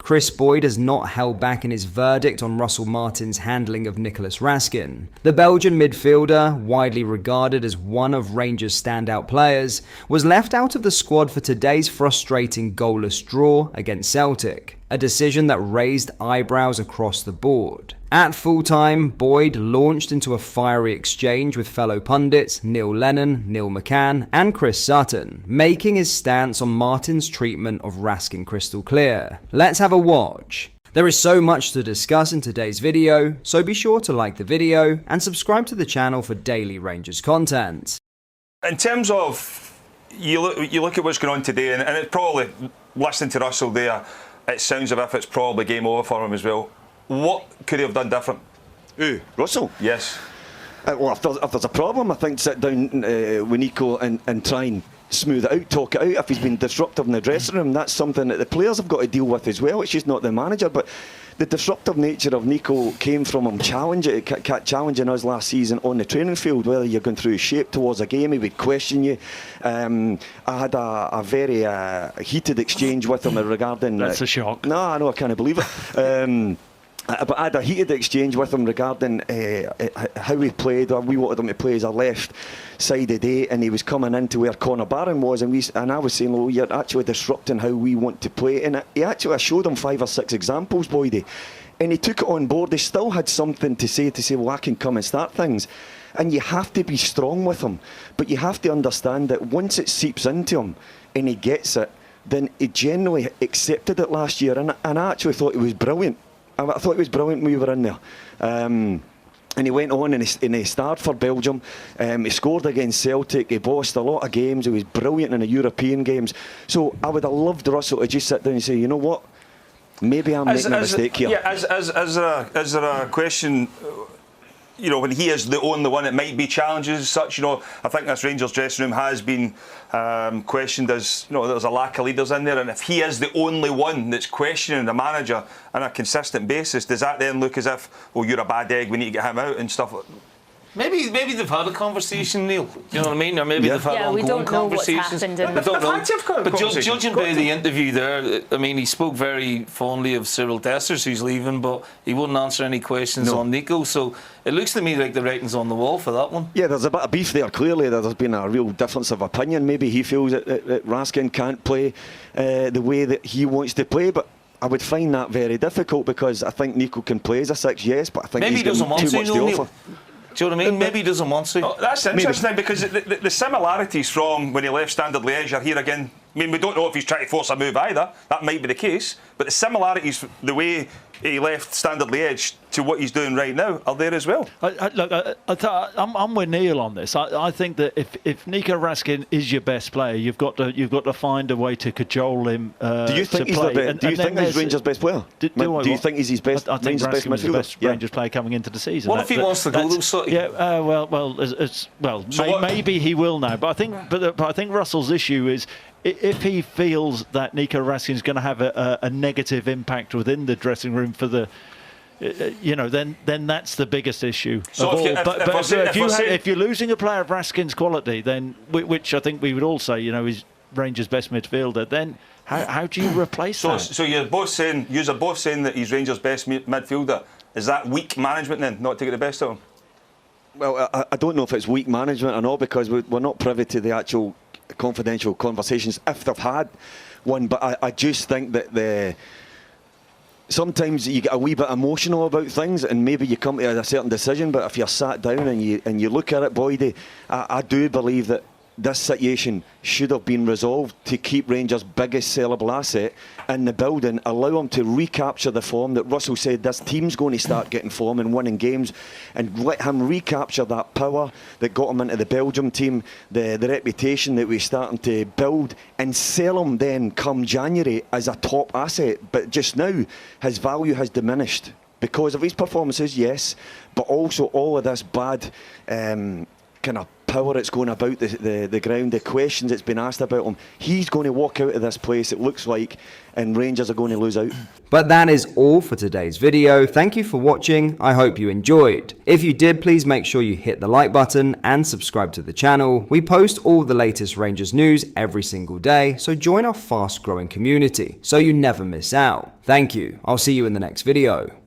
Kris Boyd has not held back in his verdict on Russell Martin's handling of Nico Raskin. The Belgian midfielder, widely regarded as one of Rangers' standout players, was left out of the squad for today's frustrating goalless draw against Celtic, a decision that raised eyebrows across the board. At full-time, Boyd launched into a fiery exchange with fellow pundits Neil Lennon, Neil McCann, and Chris Sutton, making his stance on Martin's treatment of Raskin crystal clear. Let's have a watch. There is so much to discuss in today's video, so be sure to like the video and subscribe to the channel for daily Rangers content. In terms of, you look at what's going on today, and it's probably, listening to Russell there, it sounds as if it's probably game over for him as well. What could he have done different? Who? Russell? Yes. Well, if there's a problem, I think sit down with Nico and try and smooth it out, talk it out. If he's been disruptive in the dressing room, that's something that the players have got to deal with as well. It's just not the manager. But the disruptive nature of Nico came from him challenging us last season on the training field, whether you're going through shape towards a game, he would question you. I had a very heated exchange with him regarding... That's a shock. No, I know, I can't believe it. But I had a heated exchange with him regarding how he played. We wanted him to play as a left sided eight, and he was coming into where Connor Barron was, and I was saying, "Oh, you're actually disrupting how we want to play." And I showed him 5 or 6 examples, Boydie, and he took it on board. He still had something to say, well, I can come and start things. And you have to be strong with him, but you have to understand that once it seeps into him and he gets it, then he generally accepted it last year, and I actually thought it was brilliant. I thought it was brilliant when we were in there. And he went on and he started for Belgium. He scored against Celtic. He bossed a lot of games. He was brilliant in the European games. So I would have loved Russell to just sit down and say, you know what? Maybe I'm making a mistake here. Yeah, is there a question... You know, when he is the only one, it might be challenges as such. You know, I think this Rangers dressing room has been questioned as, you know, there's a lack of leaders in there, and if he is the only one that's questioning the manager on a consistent basis, does that then look as if, well, you're a bad egg, we need to get him out and stuff? Maybe they've had a conversation, Neil. You know what I mean? Or maybe they've had ongoing conversations. We don't know. But judging by the interview there, I mean, he spoke very fondly of Cyril Dessers, who's leaving, but he wouldn't answer any questions on Nico. So it looks to me like the writing's on the wall for that one. Yeah, there's a bit of beef there. Clearly, there's been a real difference of opinion. Maybe he feels that Raskin can't play the way that he wants to play, but I would find that very difficult because I think Nico can play as a 6, yes, but I think maybe he's got too much to offer. Do you know what I mean? Maybe he doesn't want to. Oh, that's interesting because the similarities from when he left Standard Liège are here again. I mean, we don't know if he's trying to force a move either. That might be the case. But the similarities, the way he left Standard Liège to what he's doing right now, are there as well. I'm with Neil on this. I think that if Nico Raskin is your best player, you've got to find a way to cajole him. Do you think he's he's Rangers' best player? Do you think he's his best? I think Raskin was the best Rangers player coming into the season. What if he wants to go though? Yeah, maybe he will now. But I think Russell's issue is, if he feels that Nico Raskin is going to have a negative impact within the dressing room for the, then that's the biggest issue of all. If you're losing a player of Raskin's quality, then which I think we would all say, is Rangers' best midfielder, then how do you replace that? So you're both saying that he's Rangers' best midfielder. Is that weak management then, not to get the best of him? Well, I don't know if it's weak management or not, because we're not privy to the actual confidential conversations if they've had one, but I just think that sometimes you get a wee bit emotional about things and maybe you come to a certain decision, but if you're sat down and you look at it, Boydie, I do believe that this situation should have been resolved to keep Rangers' biggest sellable asset in the building, allow them to recapture the form that Russell said this team's going to start getting form and winning games, and let him recapture that power that got him into the Belgium team, the reputation that we're starting to build, and sell him then come January as a top asset. But just now his value has diminished because of his performances, yes, but also all of this bad kind of power that's going about the ground, the questions that's been asked about him, he's going to walk out of this place, it looks like, and Rangers are going to lose out. But that is all for today's video. Thank you for watching. I hope you enjoyed. If you did, please make sure you hit the like button and subscribe to the channel. We post all the latest Rangers news every single day, so join our fast growing community so you never miss out. Thank you. I'll see you in the next video.